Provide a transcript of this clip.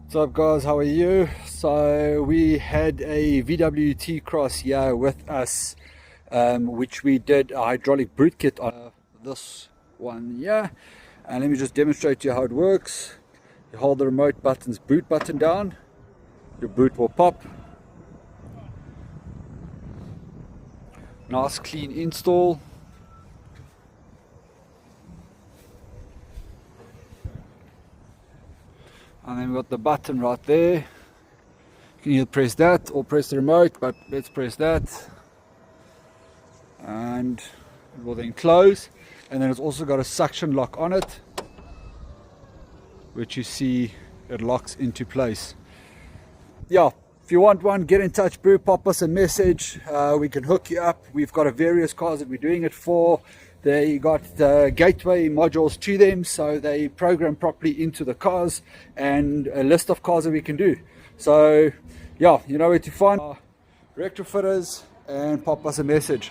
What's up guys, how are you? So we had a VW T-Cross here with us, which we did a hydraulic boot kit on this one here. And let me just demonstrate to you how it works. You hold the remote button's boot button down, your boot will pop. Nice clean install. And then we've got the button right there. You can either press that or press the remote, but let's press that. And it will then close. And then it's also got a suction lock on it, which you see it locks into place. Yeah, if you want one, get in touch, boo, pop us a message. We can hook you up. We've got various cars that we're doing it for. They got the gateway modules to them, so they program properly into the cars, and a list of cars that we can do. So yeah, you know where to find Retrofitters, and pop us a message.